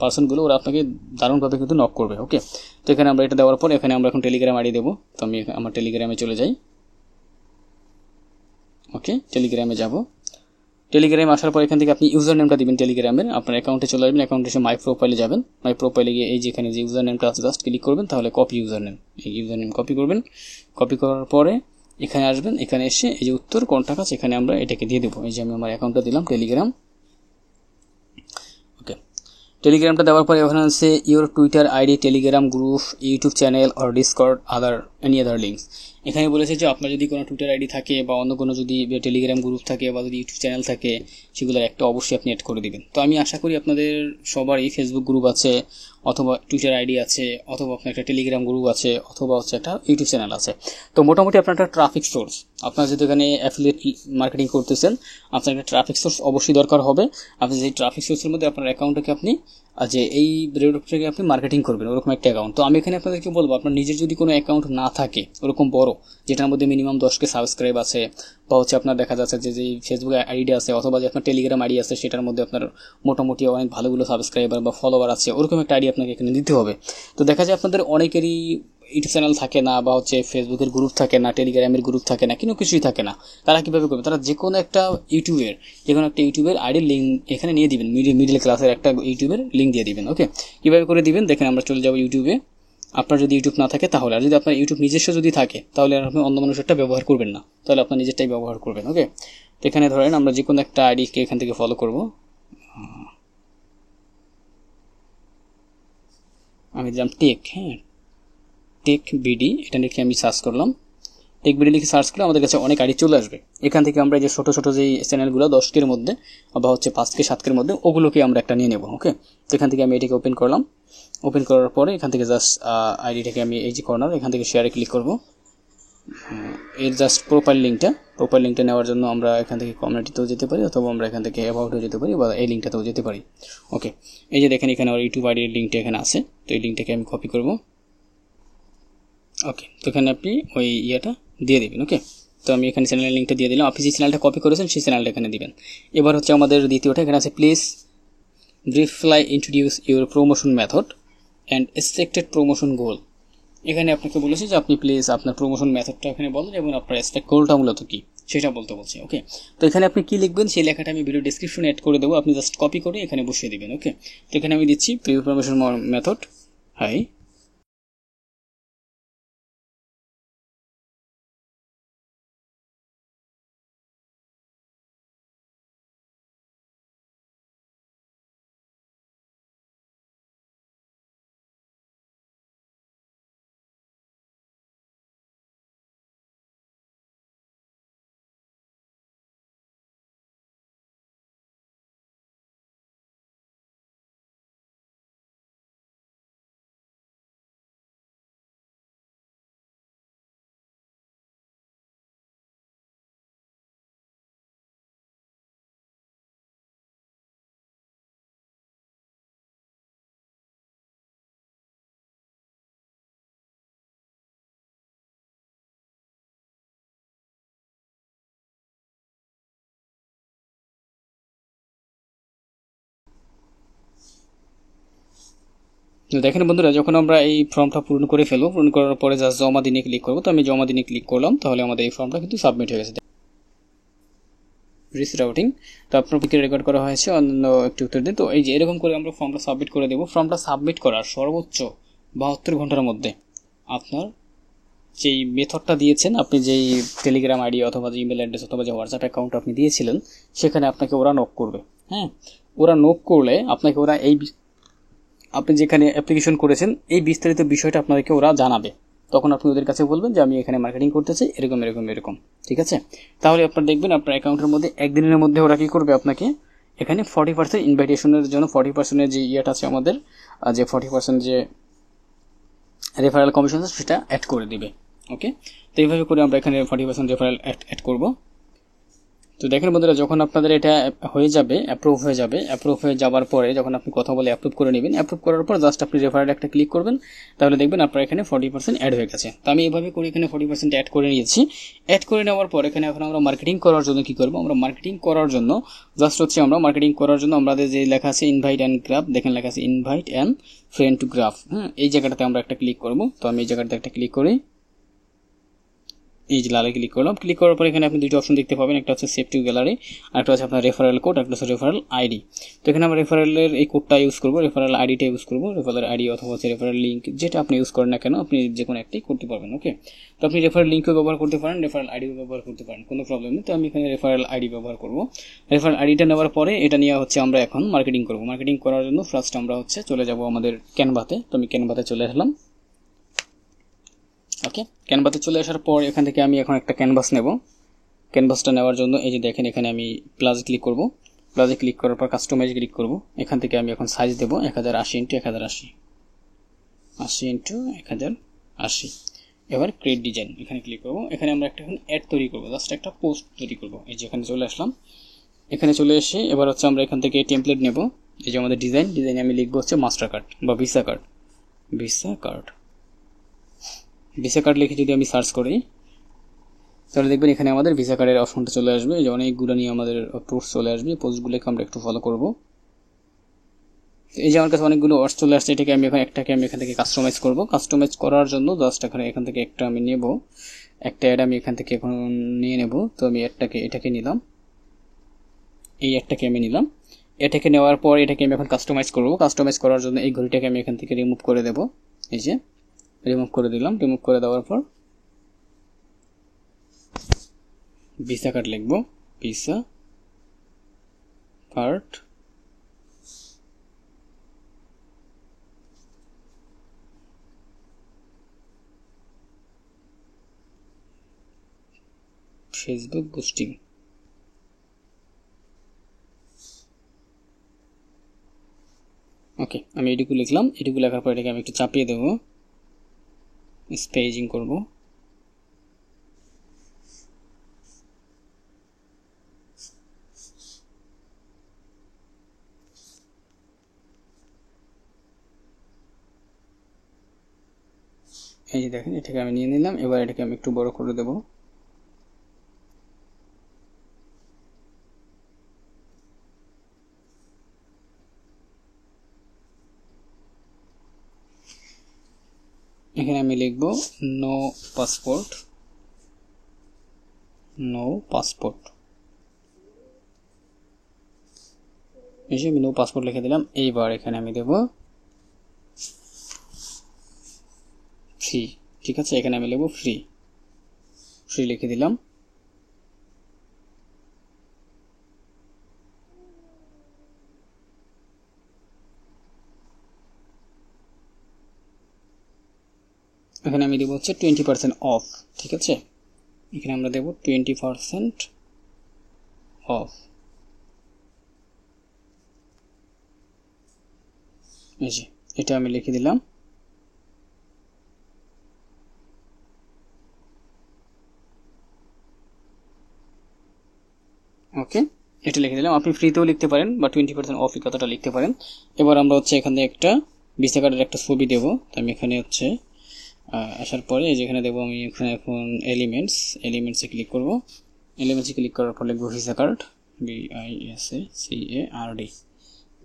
পার্সনগুলো, ওরা আপনাকে দারুণভাবে কিন্তু নক করবে। ওকে, তো এখানে আমরা এটা দেওয়ার পর এখানে আমরা এখন টেলিগ্রাম আইডি দেবো। তো আমি আমার টেলিগ্রামে চলে যাই। ওকে, টেলিগ্রামে যাব। টেলিগ্রামে আসার পর এখান থেকে আপনি ইউজার নেমটা দিবেন টেলিগ্রামের, আপনার অ্যাকাউন্টে চলে আসবেন। অ্যাকাউন্টে এসে মাই প্রোফাইলে যাবেন। মাই প্রোফাইলে গিয়ে এই যেখানে যে ইউজার নেমটা আছে জাস্ট ক্লিক করবেন, তাহলে কপি ইউজার নেম, এই ইউজার নেম কপি করবেন। কপি করার পরে এখানে আসবেন, এখানে এসে এই যে উত্তর কন্টাক্ট আছে এখানে আমরা এটাকে দিয়ে দেবো। এই যে আমি আমার অ্যাকাউন্টটা দিলাম টেলিগ্রাম। ওকে, টেলিগ্রামটা দেওয়ার পরে ওখানে আছে your Twitter ID, Telegram group, YouTube channel or Discord any other links. এখানে বলেছে যে আপনার যদি কোনো টুইটার আইডি থাকে বা অন্য কোনো যদি টেলিগ্রাম গ্রুপ থাকে বা যদি ইউটিউব চ্যানেল থাকে সেগুলোর একটা অবশ্যই আপনি অ্যাড করে দিবেন। তো আমি আশা করি আপনাদের সবারই ফেসবুক গ্রুপ আছে, অথবা টুইটার আইডি আছে, অথবা আপনার একটা টেলিগ্রাম গ্রুপ আছে, অথবা হচ্ছে একটা ইউটিউব চ্যানেল আছে। তো মোটামুটি আপনার একটা ট্রাফিক সোর্স, আপনার যেহেতু এখানে অ্যাফিলিয়েট মার্কেটিং করতেছেন, আপনার একটা ট্রাফিক সোর্স অবশ্যই দরকার হবে। আপনি যে ট্রাফিক সোর্সের মধ্যে আপনার অ্যাকাউন্টটাকে আপনি যে এই রেডটকে আপনি মার্কেটিং করবেন ওরকম একটা অ্যাকাউন্ট। তো আমি এখানে আপনাদেরকে বলবো আপনার নিজের যদি কোনো অ্যাকাউন্ট না থাকে ওরকম বড়, যেটার মধ্যে মিনিমাম 10K সাবস্ক্রাইব আছে, বা হচ্ছে আপনার দেখা যাচ্ছে যে ফেসবুক আইডি আছে, অথবা যে আপনার টেলিগ্রাম আইডি আছে সেটার মধ্যে আপনার মোটামুটি অনেক ভালোগুলো সাবস্ক্রাইবার বা ফলোয়ার আছে, ওরকম একটা আইডি আপনাকে এখানে দিতে হবে। তো দেখা যায় আপনাদের অনেকেরই ইউটিউব চ্যানেল থাকে না, বা হচ্ছে ফেসবুকের গ্রুপ থাকে না, টেলিগ্রামের গ্রুপ থাকে না, কোনো কিছুই থাকে না। তারা কীভাবে করবে? তারা যে কোনো একটা ইউটিউবের আইডির লিঙ্ক এখানে নিয়ে দিবেন, মিডিল ক্লাসের একটা ইউটিউবের লিঙ্ক দিয়ে দিবেন। ওকে, কীভাবে করে দিবেন দেখেন, আমরা চলে যাবো ইউটিউবে। আপনার যদি ইউটিউব না থাকে তাহলে, আর যদি আপনার ইউটিউব নিজস্ব যদি থাকে তাহলে আর আপনি অন্য মানুষেরটা ব্যবহার করবেন না, তাহলে আপনার নিজেরটাই ব্যবহার করবেন। ওকে, তো এখানে ধরেন আমরা যে কোনো একটা আইডিকে এখান থেকে ফলো করব। আমি দিলাম টেক, টেক বিডি, এটা লিখে আমি সার্চ করলাম। টেক বিডি লিখে সার্চ করলে আমাদের কাছে অনেক আইডি চলে আসবে। এখান থেকে আমরা যে ছোটো ছোটো যেই চ্যানেলগুলো 10K মধ্যে বা হচ্ছে 5K 7K মধ্যে ওগুলোকে আমরা একটা নিয়ে নেব। ওকে, তো এখান থেকে আমি এটাকে ওপেন করলাম। ওপেন করার পরে এখান থেকে জাস্ট আইডিটাকে আমি এই যে কর্নার এখান থেকে শেয়ারে ক্লিক করব। এর জাস্ট প্রোফাইল লিঙ্কটা নেওয়ার জন্য আমরা এখান থেকে কমিউনিটিতেও যেতে পারি, অথবা আমরা এখান থেকে অ্যাবাউটেও যেতে পারি, বা এই লিঙ্কটাতেও যেতে পারি। ওকে, এই যে দেখেন এখানে আমার ইউটিউব আইডির লিঙ্কটা এখানে আছে। তো এই লিঙ্কটাকে আমি কপি করব। ওকে, তো এখানে আপনি ওই ইয়েটা দিয়ে দেবেন। ওকে, তো আমি এখানে চ্যানেলের লিঙ্কটা দিয়ে দিলাম। আপনি যে চ্যানেলটা কপি করেছেন সেই চ্যানেলটা এখানে দিবেন। এবার হচ্ছে আমাদের দ্বিতীয়টা এখানে আছে please briefly introduce your promotion method and expected promotion goal. এখানে আপনাকে বলেছে যে আপনি প্লিজ আপনার প্রমোশন মেথডটা এখানে বলেন এবং আপনার এক্সপেক্ট গোলটা মূলত কি সেটা বলতে বলছে। ওকে, তো এখানে আপনি কি লিখবেন সেই লেখাটা আমি ভিডিও ডেসক্রিপশনে অ্যাড করে দেবো, আপনি জাস্ট কপি করে এখানে বসিয়ে দিবেন। ওকে, তো এখানে আমি দিচ্ছি প্রমোশন মেথড। হাই তো দেখেন বন্ধুরা, যখন আমরা এই ফর্মটা পূরণ করে ফেলবো, পূরণ করার পরে জাস্ট জমা দিনে ক্লিক করবো। তো আমি জমা দিনে ক্লিক করলাম, তাহলে আমাদের এই ফর্মটা কিন্তু সাবমিট হয়ে গেছে। রিরাউটিং, তো আপনার পিকে রেকর্ড করা হয়েছে, অন্য একটু উত্তর দিন। তো এই যে এরকম করে আমরা ফর্মটা সাবমিট করে দেবো। ফর্মটা সাবমিট করার সর্বোচ্চ 72 ঘন্টার মধ্যে আপনার যেই মেথডটা দিয়েছেন, আপনি যেই টেলিগ্রাম আইডি অথবা যে ইমেল অ্যাড্রেস অথবা যে হোয়াটসঅ্যাপ অ্যাকাউন্ট আপনি দিয়েছিলেন, সেখানে আপনাকে ওরা নক করবে। হ্যাঁ, ওরা নক করলে আপনাকে ওরা আপনি যেখানে অ্যাপ্লিকেশন করেছেন এই বিস্তারিত বিষয়টা আপনাদেরকে ওরা জানাবে। তখন আপনি ওদের কাছে বলবেন যে আমি এখানে মার্কেটিং করতে চাই, এরকম এরকম এরকম, ঠিক আছে? তাহলে আপনার দেখবেন আপনার অ্যাকাউন্টের মধ্যে একদিনের মধ্যে ওরা কী করবে, আপনাকে এখানে 40% ইনভাইটেশনের জন্য 40% যে ইয়েটা আছে আমাদের, যে 40% যে রেফারেল কমিশন আছে সেটা অ্যাড করে দিবে। ওকে, তো এইভাবে করে আমরা এখানে 40% রেফারেল অ্যাড করব। তো দেখেন বন্ধুরা, যখন আপনাদের এটা হয়ে যাবে, অ্যাপ্রুভ হয়ে যাওয়ার পরে যখন আপনি কথা বলে অ্যাপ্রুভ করে নেবেন, অ্যাপ্রুভ করার পর জাস্ট আপনি রেফারেল একটা ক্লিক করবেন, তাহলে দেখবেন আপনার এখানে 40% অ্যাড হয়ে গেছে। তো আমি এইভাবে করে এখানে 40% অ্যাড করে নিয়েছি। অ্যাড করে নেওয়ার পর এখানে এখন আমরা মার্কেটিং করার জন্য কি করব, আমরা মার্কেটিং করার জন্য জাস্ট হচ্ছে আমরা মার্কেটিং করার জন্য আমাদের যে লেখা আছে ইনভাইট অ্যান্ড গ্রাফ, দেখেন লেখা আছে invite and friend to graph. হ্যাঁ, এই জায়গাটাতে আমরা একটা ক্লিক করব। তো আমি এই জায়গাটাতে একটা ক্লিক করি, এই যে লালে ক্লিক করলাম। ক্লিক করার পর এখানে আপনি দুটো অপশন দেখতে পাবেন, একটা হচ্ছে সেভ টু গ্যালারি, আর একটা হচ্ছে আপনার রেফারেল কোড, একটা হচ্ছে রেফারেল আইডি। তো এখানে আমরা রেফারেলের এই কোডটা ইউজ করবো, রেফারেল আইডিটা ইউজ করবো। রেফারেল আইডি অথবা হচ্ছে রেফারেল লিঙ্ক, যেটা আপনি ইউজ করেন না কেন আপনি যে কোনো একটি করতে পারবেন। ওকে, তো আপনি রেফারেল লিঙ্কও ব্যবহার করতে পারেন, রেফারেল আইডিও ব্যবহার করতে পারেন, কোনো প্রবলেম নেই। তো আমি এখানে রেফারেল আইডি ব্যবহার করবো। রেফারেল আইডিটা নেওয়ার পরে এটা নিয়ে হচ্ছে আমরা এখন মার্কেটিং করবো। মার্কেটিং করার জন্য ফার্স্ট আমরা হচ্ছে চলে যাব আমাদের ক্যানভাতে। তো আমি ক্যানভাতে চলে আসলাম। ওকে, ক্যানভাসে চলে আসার পর এখান থেকে আমি এখন একটা ক্যানভাস নেব। ক্যানভাসটা নেওয়ার জন্য এই যে দেখেন এখানে আমি প্লাসে ক্লিক করব। প্লাসে ক্লিক করার পর কাস্টমাইজ ক্লিক করব। এখান থেকে আমি এখন সাইজ দেব 1080x1080, 80x1080। এবার ক্রিয়েট ডিজাইন এখানে ক্লিক করব। এখানে আমরা একটা এখন অ্যাড তৈরি করব, জাস্ট একটা পোস্ট তৈরি করব। এই যে এখানে চলে আসলাম। এখানে চলে এসে এবার হচ্ছে আমরা এখান থেকে টেমপ্লেট নেব। এই যে আমাদের ডিজাইনে আমি লিখবো হচ্ছে মাস্টার কার্ড বা ভিসা কার্ড লিখে যদি আমি সার্চ করি, তাহলে দেখবেন এখানে আমাদের ভিসা কার্ডের অপশনটা চলে আসবে। যে অনেকগুলো নিয়ে আমাদের পোস্ট চলে আসবে, পোস্টগুলোকে আমরা একটু ফলো করব। এই যে আমার কাছে অনেকগুলো ওয়ার্ডস চলে আসছে, এটাকে আমি এখন এখান থেকে কাস্টমাইজ করব। কাস্টমাইজ করার জন্য জাস্ট এখান থেকে একটা আমি নেব, একটা অ্যাড আমি এখান থেকে এখন নিয়ে নেব। তো আমি এটাকে নিলাম, এই অ্যাডটাকে আমি নিলাম। এটাকে নেওয়ার পর এটাকে আমি এখন কাস্টমাইজ করব। কাস্টমাইজ করার জন্য এই ঘড়িটাকে আমি এখান থেকে রিমুভ করে দেব। এই যে রিমুভ করে দিলাম। রিমুভ করে দেওয়ার পর ভিসা কার্ড লিখব, ভিসা কার্ড। ফেসবুক বুস্টিং, ওকে, আমি এটুকু লিখলাম। এটুকু লেখার পর এটাকে আমি একটু চাপিয়ে দেব, স্পেজিং করব। এই যে দেখেন এটাকে আমি নিয়ে নিলাম। এবার এটাকে আমি একটু বড় করে দেব। এখানে আমি লিখব নো পাসপোর্ট, এই যে আমি নো পাসপোর্ট লিখে দিলাম। এইবার এখানে আমি দেব ফ্রি, ঠিক আছে? এখানে আমি লিখব ফ্রি লিখে দিলাম। এখানে আমি দেব হচ্ছে 20% অফ, ঠিক আছে? এখানে আমরা দেব 20% অফ। এই যে এটা আমি লিখে দিলাম। ওকে, এটা লিখে দিলাম। আপনি ফ্রিতেও লিখতে পারেন বা 20% অফ কথাটা লিখতে পারেন। এবার আমরা হচ্ছে এখানে একটা ভিসা কার্ডের একটা ছবি দেব। তো আমি এখানে হচ্ছে আসার পরে এই যেখানে দেবো আমি এখানে এখন এলিমেন্টসে ক্লিক করব। এলিমেন্টসে ক্লিক করার পর লিখবো visa card, BISACARD,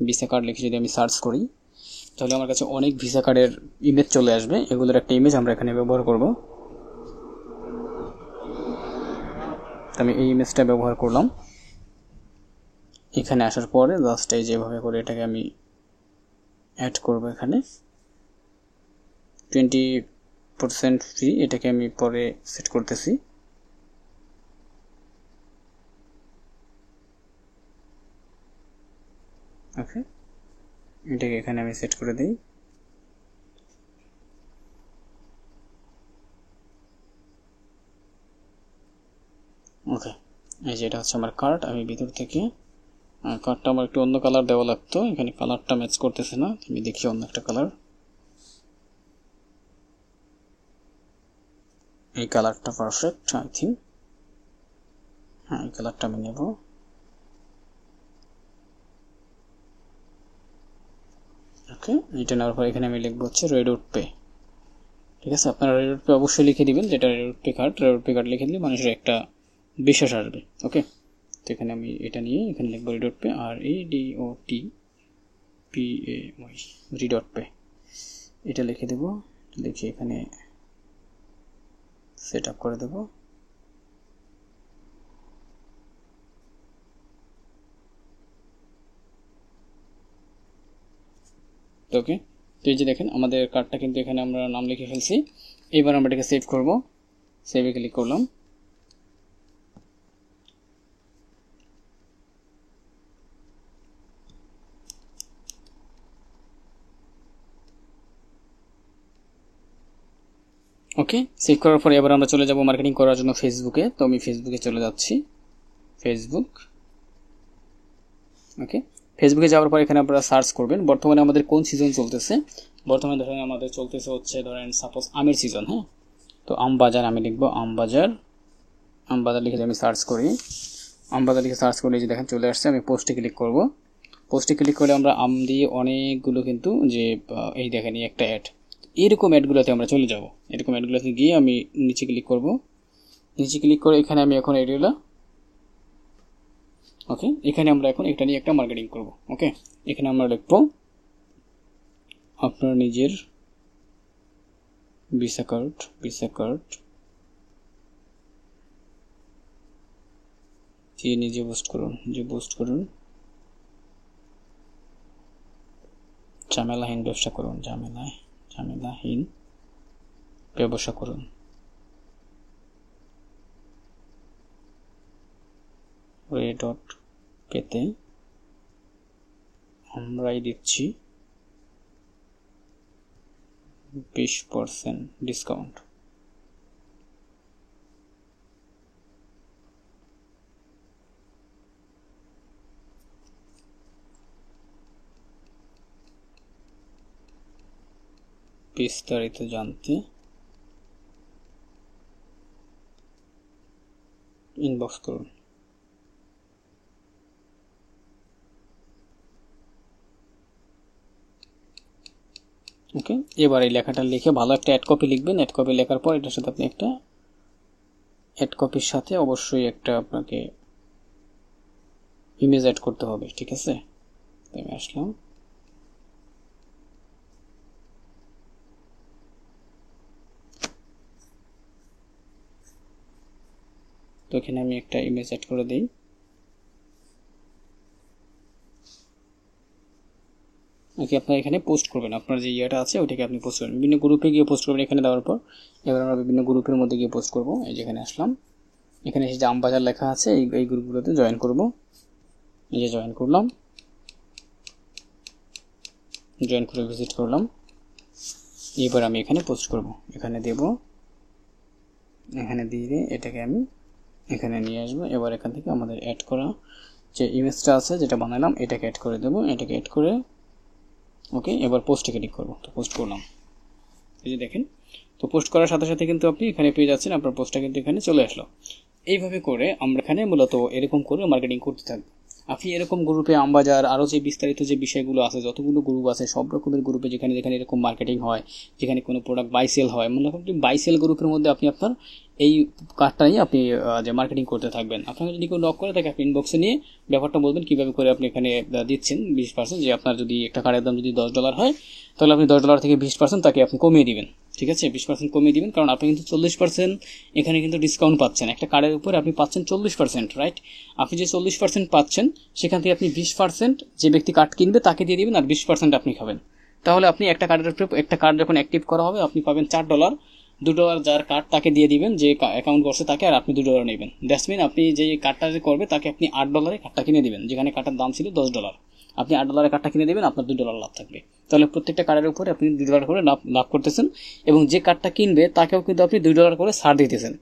visa card লিখে যদি আমি সার্চ করি, তো তাহলে আমার কাছে অনেক ভিসা কার্ডের ইমেজ চলে আসবে। এগুলোর একটা ইমেজ আমরা এখানে ব্যবহার করব। আমি এই ইমেজটা ব্যবহার করলাম। এখানে আসার পরে জাস্ট এই যেভাবে করে এটাকে আমি অ্যাড করব। এখানে 20% ফ্রি, এটাকে আমি পরে সেট করতেছি। ওকে, এটাকে এখানে আমি সেট করে দিই। ওকে, এই যে এটা হচ্ছে আমার কার্ড। আমি ভিতর থেকে কার্ডটা আমার একটু অন্য কালার দেওয়া লাগতো, এখানে কালারটা ম্যাচ করতেছে না, আমি দেখি অন্য একটা কালার। এই কালারটা পারফেক্ট আই থিঙ্ক। হ্যাঁ, এই কালারটা আমি নেব। ওকে, এটা নেওয়ার পর এখানে আমি লিখবো হচ্ছে রেডউড পে। ঠিক আছে, আপনারা রেডউড পে অবশ্যই লিখে দিবেন, যেটা redwood pay card. Redwood pay card লিখে দিলে মানুষের একটা বিশ্বাস আসবে। ওকে, তো এখানে আমি এটা নিয়ে এখানে লিখবো রেডউড পে, আর REDOTPAY, রেডউড পে, এটা লিখে দেবো। লিখে এখানে সেট আপ করে দেবো। ওকে, তো এই যে দেখেন আমাদের কার্ডটা কিন্তু এখানে আমরা নাম লিখে ফেলছি। এবার আমরা এটাকে সেভ করব। সেভে ক্লিক করলাম। ওকে, সেভ করার পরে এবার আমরা চলে যাব মার্কেটিং করার জন্য ফেসবুকে। তো আমি ফেসবুকে চলে যাচ্ছি। ফেসবুক। ওকে, ফেসবুকে যাওয়ার পর এখানে আপনারা সার্চ করবেন বর্তমানে আমাদের কোন সিজন চলতেছে। বর্তমানে ধরেন আমাদের চলতেছে হচ্ছে ধরেন সাপোজ আমের সিজন। হ্যাঁ, তো আমবাজার আমি লিখবো, আমবাজার। আমবাজার লিখে আমি সার্চ করি। আমবাজার লিখে সার্চ করলে যে দেখেন চলে আসছে। আমি পোস্টে ক্লিক করব। পোস্টে ক্লিক করলে আমরা আম দিয়ে অনেকগুলো কিন্তু যে এই দেখেন এই একটা অ্যাড, এরকম অ্যাডগুলোতে আমরা চলে যাব। এরকম অ্যাডগুলোতে গিয়ে আমি নিচে ক্লিক করব। নিচে ক্লিক করে এখানে আমি এখন এরিয়া। ওকে, এখানে আমরা এখন এটা নিয়ে একটা মার্কেটিং করব। ওকে, এখানে আমরা লিখবো আপনার নিজের ভিসা কার্ড দিয়ে নিজে পোস্ট করুন, ঝামেলাহীন ব্যবসা করুন, ঝামেলাহীন ব্যবসা করুন। রেডউড পেতে আমরাই দিচ্ছি 20% ডিসকাউন্ট। বিস্তারিত জানতে ইনবক্স করুন। ওকে, এবার এই লেখাটা লিখে ভালো একটা অ্যাড কপি লিখবেন। অ্যাড কপি লেখার পর এটার সাথে আপনি একটা অ্যাড কপির সাথে অবশ্যই একটা আপনাকে ইমেজ অ্যাড করতে হবে। ঠিক আছে, আমি আসলাম। তো এখানে আমি একটা ইমেজ অ্যাড করে দিই। ওকে, আপনারা এখানে পোস্ট করবেন, আপনার যে ইয়েটা আছে ওইটাকে আপনি পোস্ট করবেন, বিভিন্ন গ্রুপে গিয়ে পোস্ট করবেন। এখানে দেওয়ার পর এবার আমরা বিভিন্ন গ্রুপের মধ্যে গিয়ে পোস্ট করব। এই যেখানে আসলাম, এখানে এসে যে আমবাজার লেখা আছে এই গ্রুপগুলোতে জয়েন করব। এই যে জয়েন করলাম, জয়েন করে ভিজিট করলাম। এবার আমি এখানে পোস্ট করব, এখানে দেব, এখানে দিয়ে এটাকে আমি এখানে নিয়ে আসবো। এবার এখান থেকে আমাদের অ্যাড করা যে ইমেজটা আছে যেটা বানালাম এটাকে অ্যাড করে দেবো। এটাকে অ্যাড করে ওকে, এবার পোস্টে ক্লিক করবো। তো পোস্ট করলাম, এই যে দেখেন। তো পোস্ট করার সাথে সাথে কিন্তু আপনি এখানে পেয়ে যাচ্ছেন, আপনার পোস্টটা কিন্তু এখানে চলে আসলো। এইভাবে করে আমরা এখানে মূলত এরকম করে মার্কেটিং করতে থাকবো। আপনি এরকম গ্রুপে আমবাজার আরও যে বিস্তারিত যে বিষয়গুলো আছে, যতগুলো গ্রুপ আছে সব রকমের গ্রুপে যেখানে যেখানে এরকম মার্কেটিং হয়, যেখানে কোনো প্রোডাক্ট বাই সেল হয়, মনে করেন বাই সেল গ্রুপের মধ্যে আপনি আপনার এই কার্ডটা নিয়ে আপনি যে মার্কেটিং করতে থাকবেন। আপনাকে যদি কেউ নক করে থাকে আপনি ইনবক্সে নিয়ে ব্যাপারটা বলবেন কীভাবে করে আপনি এখানে দিচ্ছেন 20%, যে আপনার যদি একটা কার্ডের দাম যদি $10 হয় তাহলে আপনি $10 থেকে 20% তাকে আপনি কমিয়ে দিবেন, ঠিক আছে, 20% কমিয়ে দিবেন, কারণ আপনি কিন্তু 40% এখানে কিন্তু ডিসকাউন্ট পাচ্ছেন। একটা কার্ডের উপরে আপনি পাচ্ছেন 40%, রাইট? আপনি যে 40% পাচ্ছেন সেখান থেকে আপনি 20% যে ব্যক্তি কার্ড কিনবে তাকে দিয়ে দিবেন আর 20% আপনি খাবেন। তাহলে আপনি একটা কার্ডের উপরে একটা কার্ড যখন অ্যাক্টিভ করা হবে আপনি পাবেন $4, $2 যার কার্ড তাকে দিয়ে দিবেন, যে অ্যাকাউন্ট করছে তাকে, আর আপনি $2 নেবেন। দ্যাটস মিন আপনি যে কার্ডটা করবে তাকে আপনি $8 কার্ডটা কিনে দিবেন, যেখানে কার্ডটার দাম ছিল $10, আপনি $8 কার্ডটা কিনে দেবেন, আপনার $2 লাভ থাকবে। তাহলে প্রত্যেকটা কার্ডের উপরে আপনি $2 করে লাভ করতেছেন, এবং যে কার্ডটা কিনবে তাকেও কিন্তু আপনি $2 করে ছাড় দিতেছেন।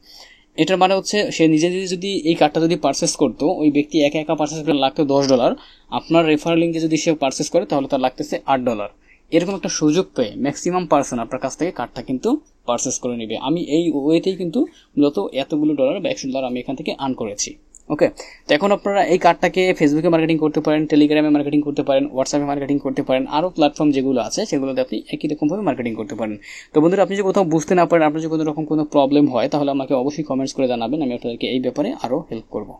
এটার মানে হচ্ছে সে নিজে নিজে যদি এই কার্ডটা যদি পারচেস করতো, ওই ব্যক্তি একা একা পারচেস করে লাগতো $10, আপনার রেফারেল লিঙ্কে যদি সে পারচেস করে তাহলে তার লাগতেছে $8। এরকম একটা সুযোগ পেয়ে ম্যাক্সিমাম পার্সন আপনার কাছ থেকে কার্ডটা কিন্তু পারচেস করে নেবে। আমি এই ওয়েতেই কিন্তু মূলত এতগুলো $100 বা $100 আমি এখান থেকে আর্ন করেছি। ওকে, তো এখন আপনারা এই কার্ডটাকে ফেসবুকে মার্কেটিং করতে পারেন, টেলিগ্রামে মার্কেটিং করতে পারেন, হোয়াটসঅ্যাপে মার্কেটিং করতে পারেন, আরও প্ল্যাটফর্ম যেগুলো আছে সেগুলোতে আপনি একই রকমভাবে মার্কেটিং করতে পারেন। তো বন্ধুরা, আপনি যদি কোথাও বুঝতে না পারেন, আপনার যদি কোনো রকম কোনো প্রবলেম হয় তাহলে আমাকে অবশ্যই কমেন্টস করে জানাবেন, আমি আপনাদেরকে এই ব্যাপারে আরও হেল্প করবো।